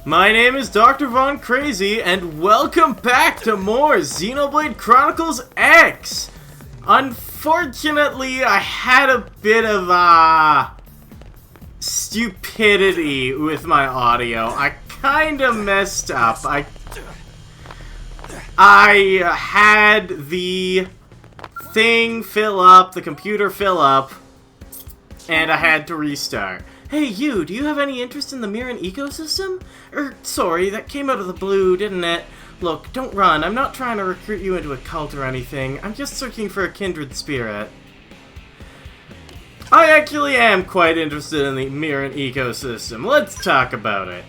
My name is Dr. Von Crazy, and welcome back to more Xenoblade Chronicles X! Unfortunately, I had a bit of, stupidity with my audio. I kinda messed up. I had the thing fill up, the computer fill up, and I had to restart. Hey you, do you have any interest in the Miran ecosystem? Sorry, that came out of the blue, didn't it? Look, don't run. I'm not trying to recruit you into a cult or anything. I'm just searching for a kindred spirit. I actually am quite interested in the Miran ecosystem. Let's talk about it.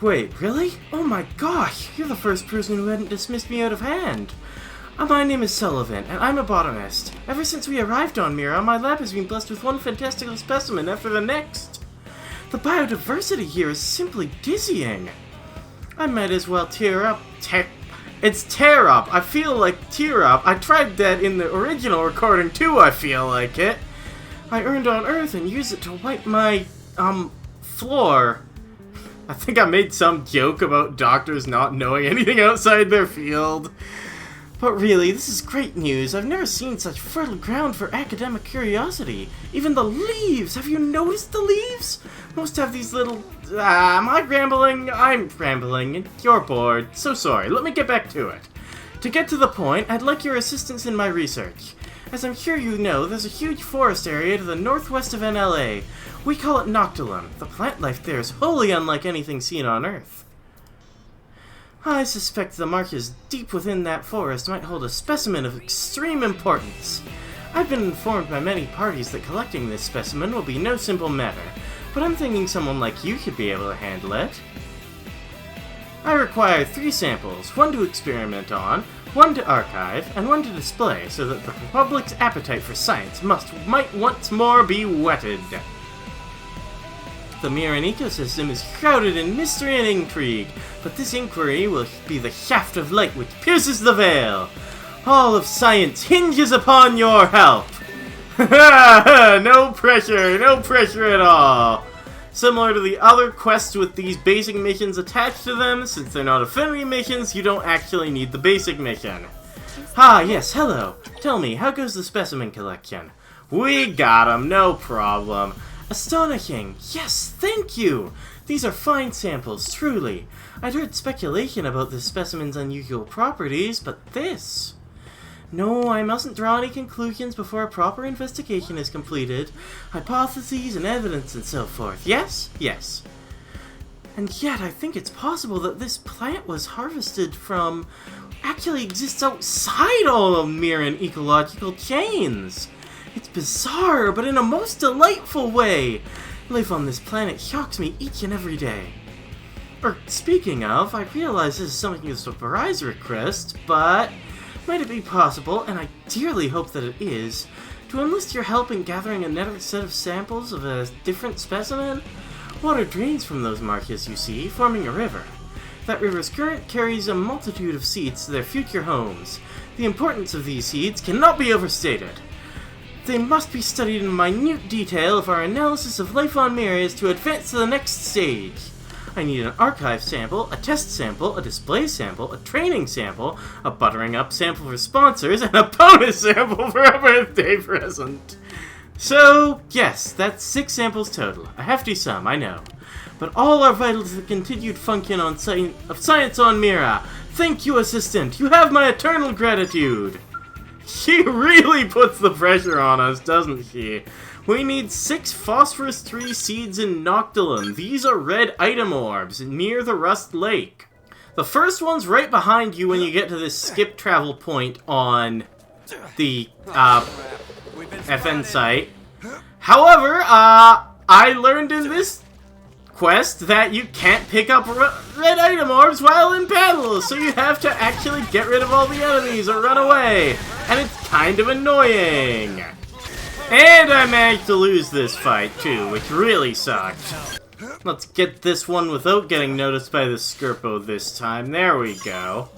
Wait, really? Oh my gosh, you're the first person who hadn't dismissed me out of hand. My name is Sullivan, and I'm a botanist. Ever since we arrived on Mira, my lab has been blessed with one fantastical specimen after the next. The biodiversity here is simply dizzying. I might as well tear up. It's tear up. I feel like tear up. I tried that in the original recording too, I feel like it. I earned on Earth and used it to wipe my, floor. I think I made some joke about doctors not knowing anything outside their field. But really, this is great news. I've never seen such fertile ground for academic curiosity. Even the leaves! Have you noticed the leaves? Most have these little... am I rambling? I'm rambling, and you're bored. So sorry. Let me get back to it. To get to the point, I'd like your assistance in my research. As I'm sure you know, there's a huge forest area to the northwest of NLA. We call it Noctilum. The plant life there is wholly unlike anything seen on Earth. I suspect the markers deep within that forest might hold a specimen of extreme importance. I've been informed by many parties that collecting this specimen will be no simple matter, but I'm thinking someone like you could be able to handle it. I require 3 samples, 1 to experiment on, 1 to archive, and 1 to display, so that the public's appetite for science might once more be whetted. The Miran ecosystem is shrouded in mystery and intrigue, but this inquiry will be the shaft of light which pierces the veil. All of science hinges upon your help. No pressure at all. Similar to the other quests with these basic missions attached to them, since they're not affinity missions, you don't actually need the basic mission. Yes, hello. Tell me, how goes the specimen collection? We got 'em, no problem. Astonishing! Yes, thank you! These are fine samples, truly. I'd heard speculation about this specimen's unusual properties, but this... No, I mustn't draw any conclusions before a proper investigation is completed. Hypotheses and evidence and so forth. Yes? Yes. And yet, I think it's possible that this plant was harvested from... actually exists outside all of Miran ecological chains. It's bizarre, but in a most delightful way. Life on this planet shocks me each and every day. Speaking of, I realize this is something that's a Foray's request, but might it be possible, and I dearly hope that it is, to enlist your help in gathering another set of samples of a different specimen? Water drains from those marshes, you see, forming a river. That river's current carries a multitude of seeds to their future homes. The importance of these seeds cannot be overstated. They must be studied in minute detail if our analysis of life on Mira is to advance to the next stage. I need an archive sample, a test sample, a display sample, a training sample, a buttering up sample for sponsors, and a bonus sample for a birthday present. So, yes, that's 6 samples total. A hefty sum, I know. But all are vital to the continued function of science on Mira. Thank you, assistant. You have my eternal gratitude. She really puts the pressure on us, doesn't she? We need 6 phosphorus 3 seeds in Noctilum. These are red item orbs near the Rust Lake. The first one's right behind you when you get to this skip travel point on the FN site. However, I learned in this quest that you can't pick up red item orbs while in battle, so you have to actually get rid of all the enemies or run away, and it's kind of annoying. And I managed to lose this fight too, which really sucked. Let's get this one without getting noticed by the Skirpo this time. There we go.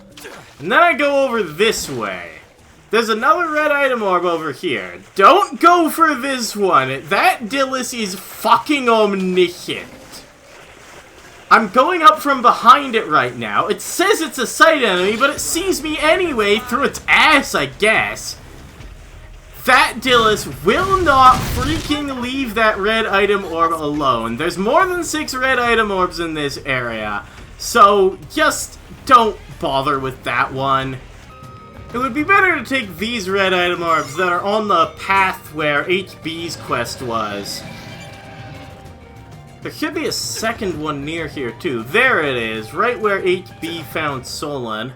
And then I go over this way. There's another red item orb over here. Don't go for this one. That Dillis is fucking omniscient. I'm going up from behind it right now. It says it's a sight enemy, but it sees me anyway through its ass, I guess. That Dillis will not freaking leave that red item orb alone. There's more than 6 red item orbs in this area, so just don't bother with that one. It would be better to take these red item orbs that are on the path where HB's quest was. There should be a second one near here too. There it is, right where HB found Solon.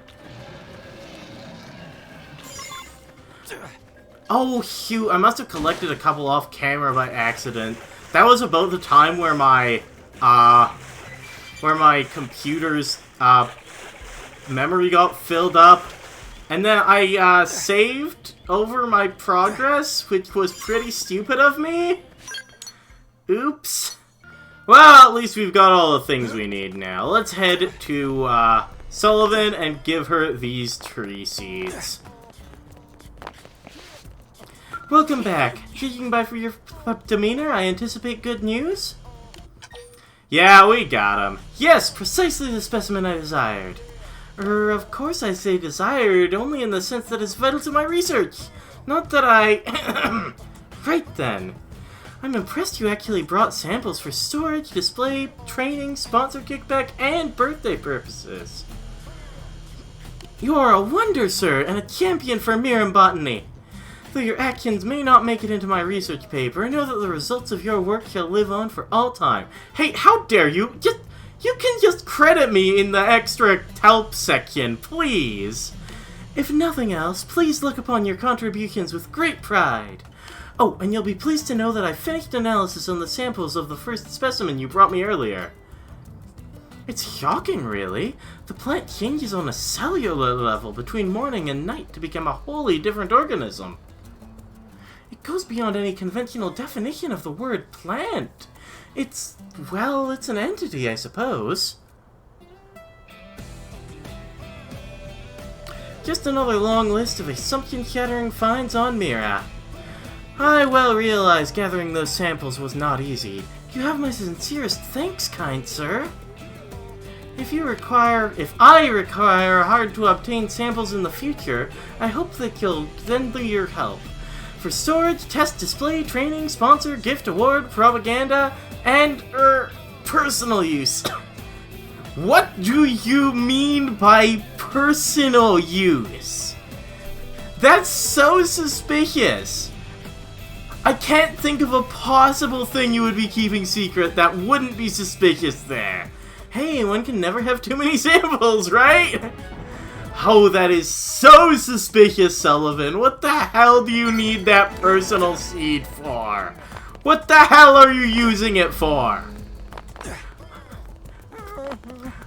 Oh shoot, I must have collected a couple off camera by accident. That was about the time where my computer's memory got filled up. And then I saved over my progress, which was pretty stupid of me. Oops. Well, at least we've got all the things we need now. Let's head to Sullivan and give her these tree seeds. Welcome back. Judging by your demeanor, I anticipate good news? Yeah, we got him. Yes, precisely the specimen I desired. Of course I say desired, only in the sense that it's vital to my research. Not that I... Right then. I'm impressed you actually brought samples for storage, display, training, sponsor kickback, and birthday purposes. You are a wonder, sir, and a champion for Miram botany. Though your actions may not make it into my research paper, I know that the results of your work shall live on for all time. Hey, how dare you? You can just credit me in the extra help section, please. If nothing else, please look upon your contributions with great pride. Oh, and you'll be pleased to know that I finished analysis on the samples of the first specimen you brought me earlier. It's shocking, really. The plant changes on a cellular level between morning and night to become a wholly different organism. It goes beyond any conventional definition of the word plant. It's an entity, I suppose. Just another long list of assumption-shattering finds on Mira. I well realize gathering those samples was not easy. You have my sincerest thanks, kind sir. If I require hard-to-obtain samples in the future, I hope that you'll lend me your help. For storage, test, display, training, sponsor, gift, award, propaganda, and, personal use. What do you mean by personal use? That's so suspicious. I can't think of a possible thing you would be keeping secret that wouldn't be suspicious there. Hey, one can never have too many samples, right? Oh, that is so suspicious, Sullivan. What the hell do you need that personal seed for? What the hell are you using it for?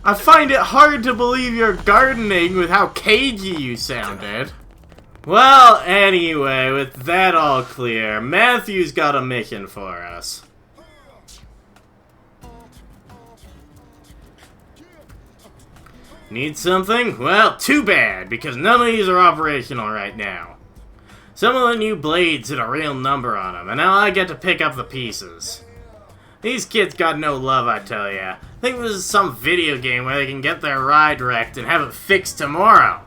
I find it hard to believe you're gardening with how cagey you sounded. Well, anyway, with that all clear, Matthew's got a mission for us. Need something? Well, too bad, because none of these are operational right now. Some of the new blades hit a real number on them, and now I get to pick up the pieces. These kids got no love, I tell ya. Think this is some video game where they can get their ride wrecked and have it fixed tomorrow.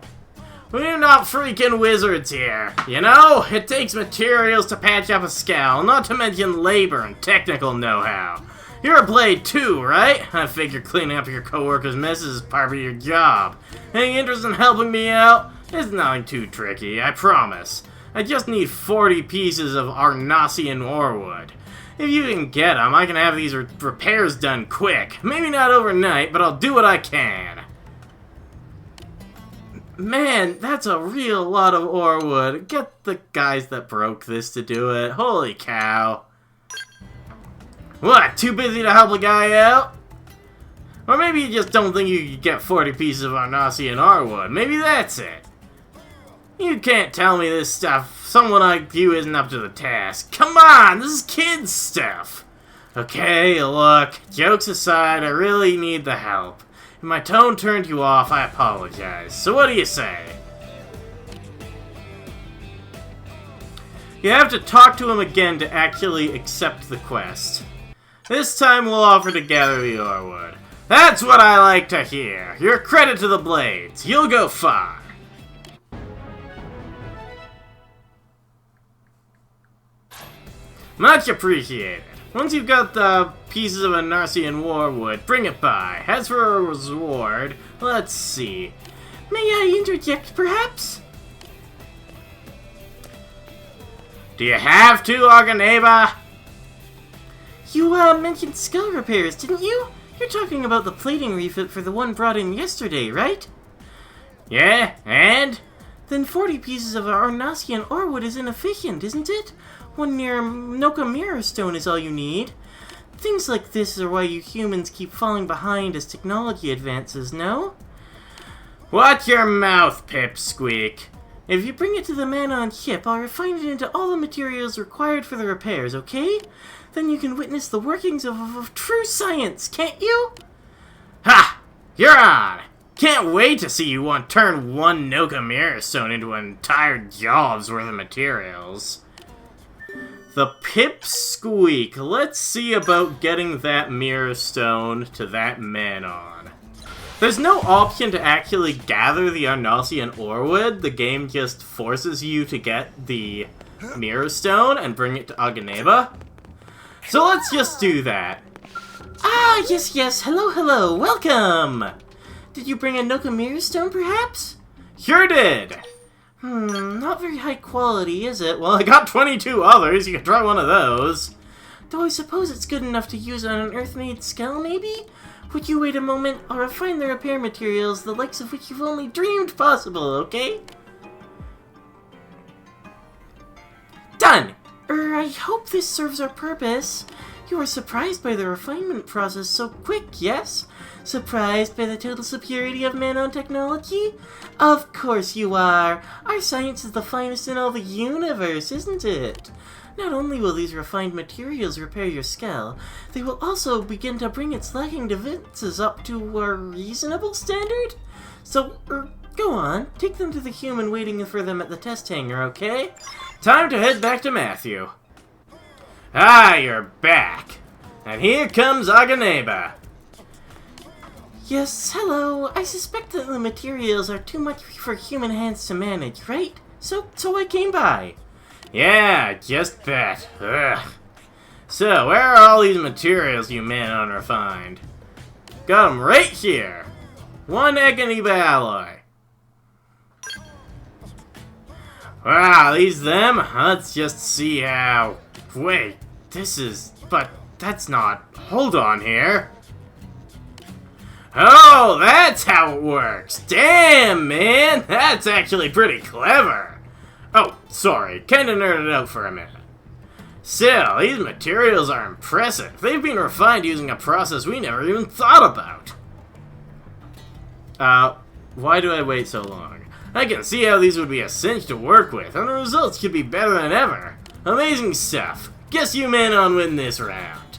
We're not freaking wizards here, you know? It takes materials to patch up a scowl, not to mention labor and technical know-how. You're a blade too, right? I figure cleaning up your coworkers' messes is part of your job. Any interest in helping me out? It's nothing too tricky, I promise. I just need 40 pieces of Arnosian ore wood. If you can get them, I can have these repairs done quick. Maybe not overnight, but I'll do what I can. Man, that's a real lot of ore wood. Get the guys that broke this to do it. Holy cow. What, too busy to help a guy out? Or maybe you just don't think you could get 40 pieces of Arnosian ore wood. Maybe that's it. You can't tell me this stuff. Someone like you isn't up to the task. Come on, this is kids stuff. Okay, look, jokes aside, I really need the help. If my tone turned you off, I apologize. So what do you say? You have to talk to him again to actually accept the quest. This time we'll offer to gather the ore wood. That's what I like to hear. You're credit to the Blades. You'll go far. Much appreciated. Once you've got the pieces of Anarsian warwood, bring it by. As for a reward, let's see. May I interject, perhaps? Do you have to, Arganeba? You, mentioned skull repairs, didn't you? You're talking about the plating refit for the one brought in yesterday, right? Yeah, and? Then 40 pieces of Arnasian orewood is inefficient, isn't it? One near Noka Mirror Stone is all you need. Things like this are why you humans keep falling behind as technology advances, no? Watch your mouth, Pip-Squeak. If you bring it to the man on ship, I'll refine it into all the materials required for the repairs, okay? Then you can witness the workings of true science, can't you? Ha! You're on! Can't wait to see you turn one Noka Mirror Stone into an entire job's worth of materials. The Pip-Squeak. Let's see about getting that Mirror Stone to that man on. There's no option to actually gather the Arnasian orewood. The game just forces you to get the Mirror Stone and bring it to Arganeba. So let's just do that. Ah, yes, hello, welcome! Did you bring a Noka Mirror Stone, perhaps? Sure did! Not very high quality, is it? Well, I got 22 others, you can try one of those. Though I suppose it's good enough to use on an Earth-made skull, maybe? Would you wait a moment? I'll refine the repair materials, the likes of which you've only dreamed possible, okay? Done! I hope this serves our purpose. You were surprised by the refinement process so quick, yes? Surprised by the total superiority of nanotechnology? Of course you are! Our science is the finest in all the universe, isn't it? Not only will these refined materials repair your skull, they will also begin to bring its lacking defenses up to a reasonable standard? So, go on, take them to the human waiting for them at the test hangar, okay? Time to head back to Matthew. Ah, you're back! And here comes Arganeba. Yes, hello. I suspect that the materials are too much for human hands to manage, right? So I came by. Yeah, just bet. Ugh. So, where are all these materials you man unrefined? Got them right here. One Arganeba alloy. Wow, these them? Let's just see how... Wait, this is... But that's not... Hold on here. Oh, that's how it works. Damn, man. That's actually pretty clever. Oh, sorry. Kinda nerded out for a minute. Still, these materials are impressive. They've been refined using a process we never even thought about. Why do I wait so long? I can see how these would be a cinch to work with, and the results could be better than ever. Amazing stuff. Guess you man on win this round.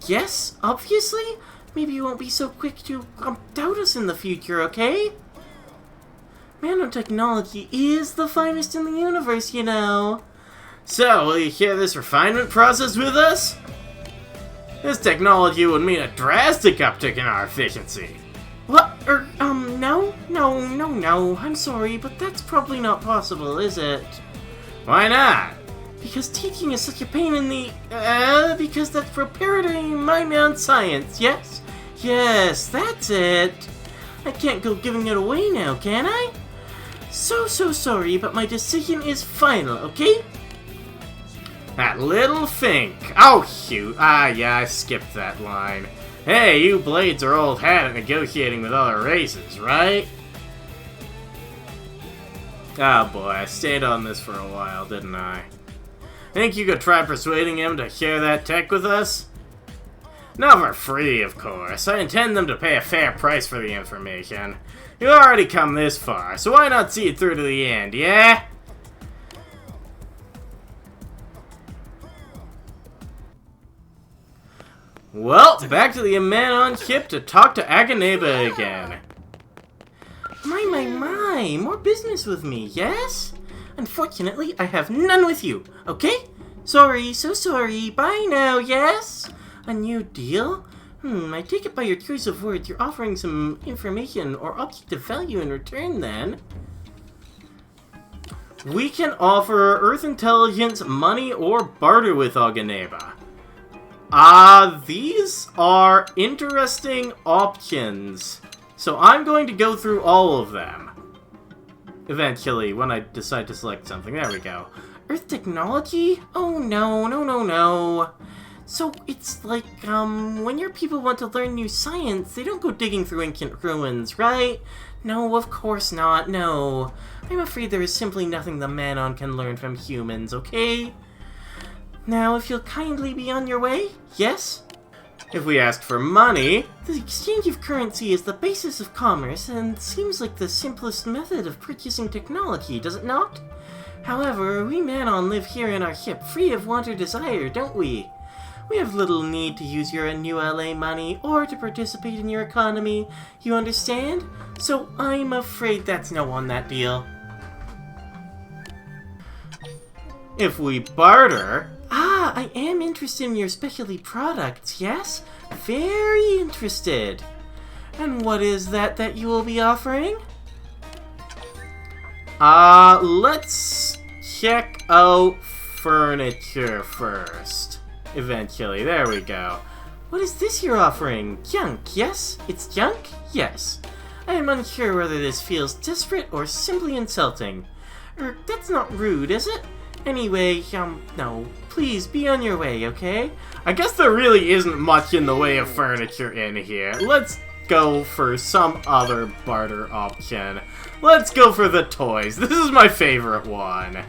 Yes, obviously. Maybe you won't be so quick to doubt us in the future, okay? Nanotechnology is the finest in the universe, you know. So, will you share this refinement process with us? This technology would mean a drastic uptick in our efficiency. What? No. I'm sorry, but that's probably not possible, is it? Why not? Because teaching is such a pain in the... because that's preparatory mind science, yes? Yes, that's it. I can't go giving it away now, can I? So sorry, but my decision is final, okay? That little fink. Oh, shoot. Yeah, I skipped that line. Hey, you Blades are old hat at negotiating with other races, right? Oh boy, I stayed on this for a while, didn't I? Think you could try persuading him to share that tech with us? Not for free, of course. I intend them to pay a fair price for the information. You already come this far, so why not see it through to the end, yeah? Well, back to the man on ship to talk to Arganeba again. My, more business with me, yes? Unfortunately, I have none with you, okay? Sorry, so sorry, bye now, yes? A new deal? I take it by your choice of words you're offering some information or object of value in return, then. We can offer Earth Intelligence, money, or barter with Oganeba. These are interesting options. So I'm going to go through all of them. Eventually, when I decide to select something. There we go. Earth technology? Oh no, no, no, no. So it's like, when your people want to learn new science, they don't go digging through ancient ruins, right? No, of course not, no. I'm afraid there is simply nothing the Manon can learn from humans, okay? Now, if you'll kindly be on your way, yes? If we ask for money, the exchange of currency is the basis of commerce and seems like the simplest method of purchasing technology, does it not? However, we Manon live here in our ship free of want or desire, don't we? We have little need to use your new LA money or to participate in your economy, you understand? So I'm afraid that's no on that deal. If we barter... I am interested in your specialty products, yes? Very interested. And what is that you will be offering? Let's check out furniture first. Eventually, there we go. What is this you're offering? Junk, yes? It's junk? Yes. I am unsure whether this feels desperate or simply insulting. That's not rude, is it? Anyway, no. Please, be on your way, okay? I guess there really isn't much in the way of furniture in here. Let's go for some other barter option. Let's go for the toys. This is my favorite one.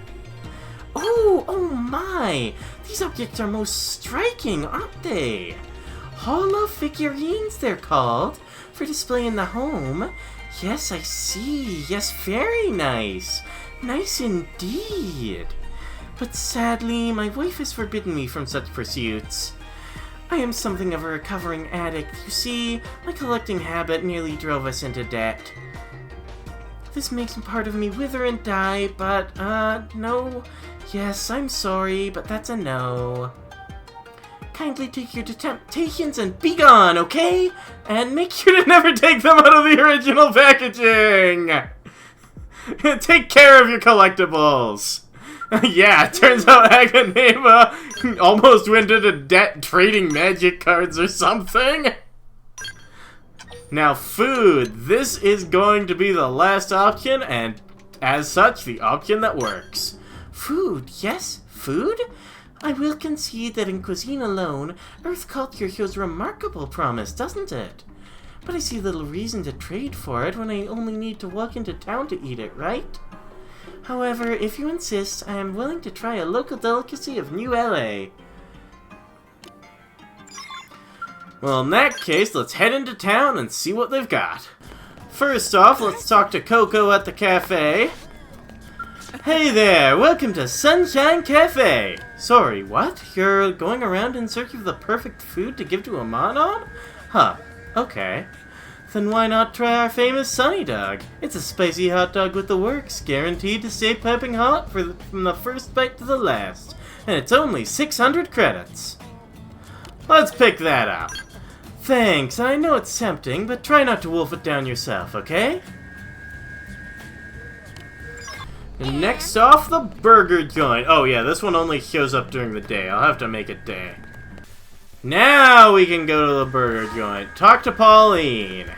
Oh my! These objects are most striking, aren't they? Holo figurines, they're called, for display in the home. Yes, I see. Yes, very nice. Nice indeed. But sadly, my wife has forbidden me from such pursuits. I am something of a recovering addict. You see, my collecting habit nearly drove us into debt. This makes part of me wither and die, but, no. Yes, I'm sorry, but that's a no. Kindly take your temptations and be gone, okay? And make sure to never take them out of the original packaging! Take care of your collectibles! Yeah, it turns out Aganeba almost went into debt trading magic cards or something! Now, food. This is going to be the last option, and as such, the option that works. Food, yes, food? I will concede that in cuisine alone, Earth culture shows remarkable promise, doesn't it? But I see little reason to trade for it when I only need to walk into town to eat it, right? However, if you insist, I am willing to try a local delicacy of New LA. Well, in that case, let's head into town and see what they've got. First off, let's talk to Coco at the cafe. Hey there, welcome to Sunshine Cafe. Sorry, what? You're going around in search of the perfect food to give to a Manon? Huh, okay. Then why not try our famous Sunny Dog? It's a spicy hot dog with the works, guaranteed to stay piping hot from the first bite to the last. And it's only 600 credits. Let's pick that up. Thanks, I know it's tempting, but try not to wolf it down yourself, okay? And next off, the burger joint. Oh yeah, this one only shows up during the day. I'll have to make it day. Now we can go to the burger joint. Talk to Pauline.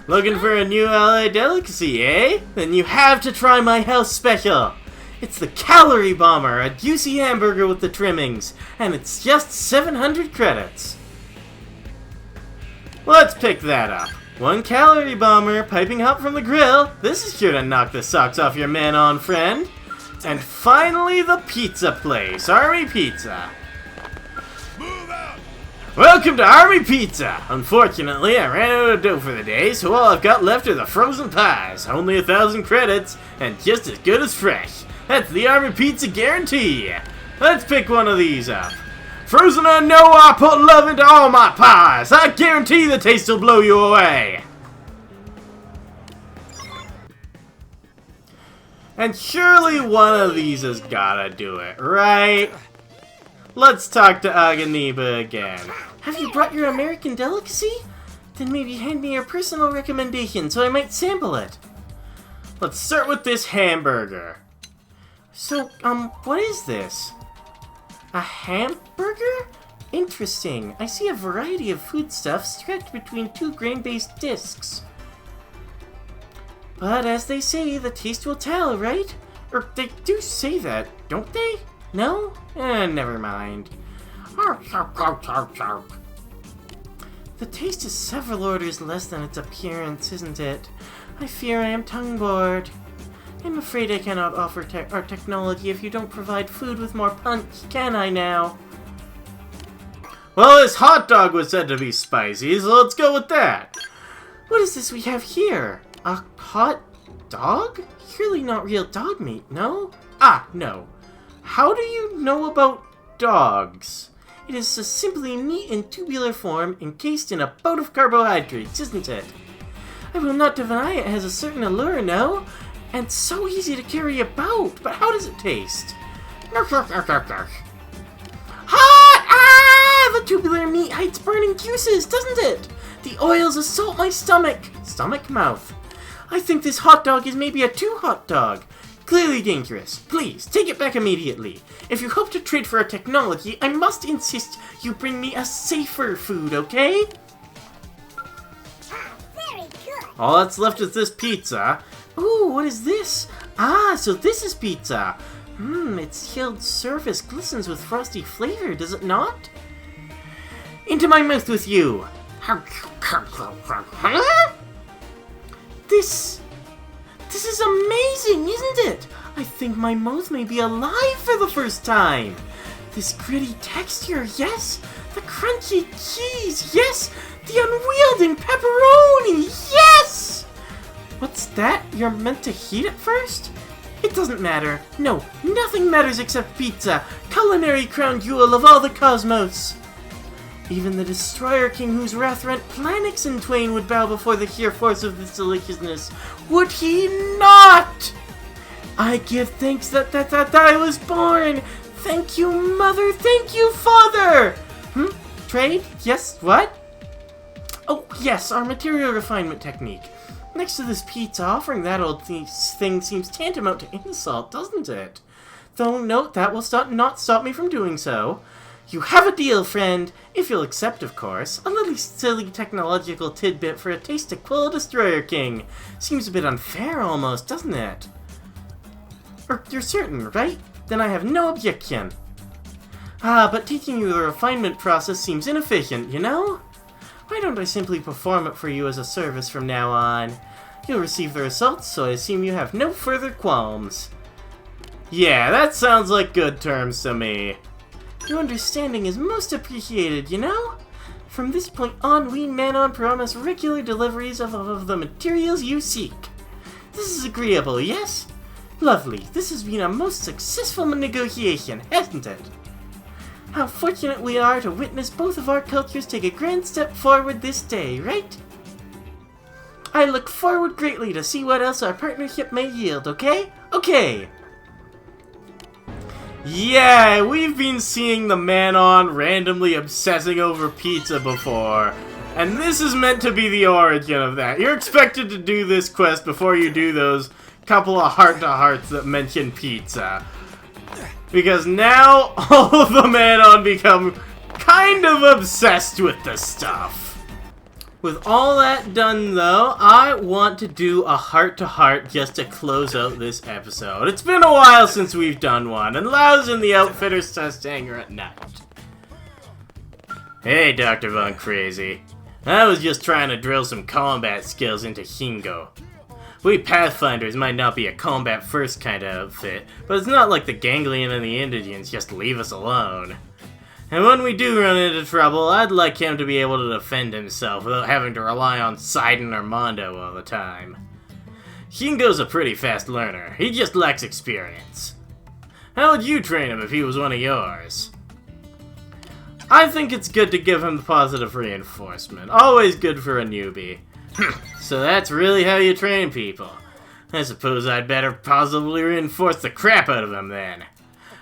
Looking for a new LA delicacy, eh? Then you have to try my house special. It's the Calorie Bomber, a juicy hamburger with the trimmings, and it's just 700 credits. Let's pick that up. 1 Calorie Bomber, piping hot from the grill. This is sure to knock the socks off your Manon friend. And finally, the pizza place, Army Pizza. Welcome to Army Pizza! Unfortunately, I ran out of dough for the day, so all I've got left are the frozen pies. Only 1,000 credits, and just as good as fresh. That's the Army Pizza guarantee! Let's pick one of these up. Frozen or no, I put love into all my pies! I guarantee the taste will blow you away! And surely one of these has gotta do it, right? Let's talk to Aganeba again. Have you brought your American delicacy? Then maybe hand me your personal recommendation so I might sample it. Let's start with this hamburger. So, what is this? A hamburger? Interesting. I see a variety of foodstuffs stretched between two grain-based discs. But as they say, the taste will tell, right? Or they do say that, don't they? No? Never mind. The taste is several orders less than its appearance, isn't it? I fear I am tongue-bored. I'm afraid I cannot offer our technology if you don't provide food with more punch, can I now? Well, this hot dog was said to be spicy, so let's go with that. What is this we have here? A hot dog? Surely not real dog meat, no? No. How do you know about dogs? It is simply meat in tubular form, encased in a boat of carbohydrates, isn't it? I will not deny it has a certain allure, no? And so easy to carry about, but how does it taste? Hot! The tubular meat hides burning juices, doesn't it? The oils assault my stomach. Mouth. I think this hot dog is maybe a too hot dog. Clearly dangerous. Please, take it back immediately. If you hope to trade for our technology, I must insist you bring me a safer food, okay? Very good. All that's left is this pizza. Ooh, what is this? So this is pizza. Its chilled surface glistens with frosty flavor, does it not? Into my mouth with you. Huh? This is amazing, isn't it? I think my mouth may be alive for the first time. This gritty texture, yes. The crunchy cheese, yes. The unwielding pepperoni, yes. What's that? You're meant to heat it first? It doesn't matter. No, nothing matters except pizza, culinary crown jewel of all the cosmos. Even the Destroyer King whose wrath rent planets in twain would bow before the sheer force of this deliciousness. Would he not? I give thanks that I was born. Thank you, Mother. Thank you, Father. Trade? Yes, what? Oh, yes, our material refinement technique. Next to this pizza, offering that old thing seems tantamount to insult, doesn't it? Though, note, that will not stop me from doing so. You have a deal, friend, if you'll accept, of course. A little silly technological tidbit for a taste to quill a Destroyer King. Seems a bit unfair, almost, doesn't it? You're certain, right? Then I have no objection. But teaching you the refinement process seems inefficient, you know? Why don't I simply perform it for you as a service from now on? You'll receive the results, so I assume you have no further qualms. Yeah, that sounds like good terms to me. Your understanding is most appreciated, you know? From this point on, we Manon promise regular deliveries of the materials you seek. This is agreeable, yes? Lovely. This has been a most successful negotiation, hasn't it? How fortunate we are to witness both of our cultures take a grand step forward this day, right? I look forward greatly to see what else our partnership may yield, okay? Okay! Yeah, we've been seeing the Manon randomly obsessing over pizza before, and this is meant to be the origin of that. You're expected to do this quest before you do those couple of heart-to-hearts that mention pizza. Because now, all of the Manon become kind of obsessed with the stuff. With all that done, though, I want to do a heart-to-heart just to close out this episode. It's been a while since we've done one, and Lau's in the Outfitters test hangar at night. Hey, Dr. Von Crazy. I was just trying to drill some combat skills into Shingo. We Pathfinders might not be a combat-first kind of outfit, but it's not like the Ganglion and the Indigents just leave us alone. And when we do run into trouble, I'd like him to be able to defend himself without having to rely on Sidon or Mondo all the time. Shingo's a pretty fast learner, he just lacks experience. How would you train him if he was one of yours? I think it's good to give him the positive reinforcement, always good for a newbie. So that's really how you train people. I suppose I'd better positively reinforce the crap out of him then.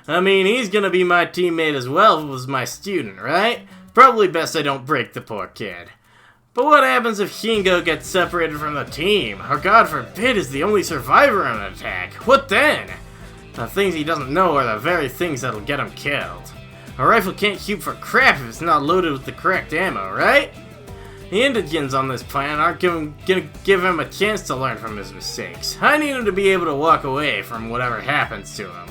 I mean, he's gonna be my teammate as well as my student, right? Probably best I don't break the poor kid. But what happens if Shingo gets separated from the team, or God forbid is the only survivor on an attack? What then? The things he doesn't know are the very things that'll get him killed. A rifle can't shoot for crap if it's not loaded with the correct ammo, right? The indigents on this planet aren't gonna give him a chance to learn from his mistakes. I need him to be able to walk away from whatever happens to him.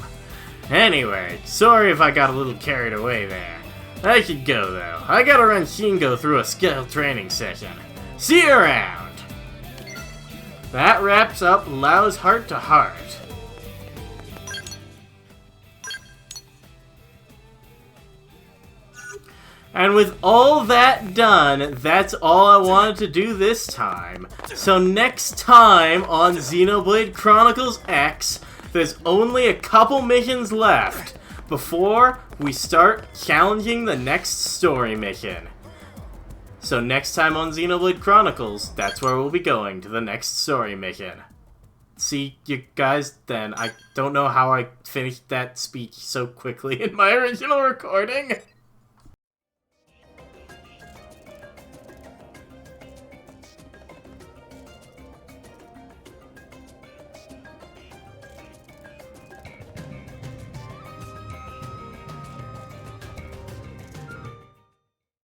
Anyway, sorry if I got a little carried away there. I should go, though. I gotta run Shingo through a skill training session. See you around! That wraps up Lao's Heart to Heart. And with all that done, that's all I wanted to do this time. So next time on Xenoblade Chronicles X, there's only a couple missions left before we start challenging the next story mission. So next time on Xenoblade Chronicles, that's where we'll be going, to the next story mission. See you guys then. I don't know how I finished that speech so quickly in my original recording.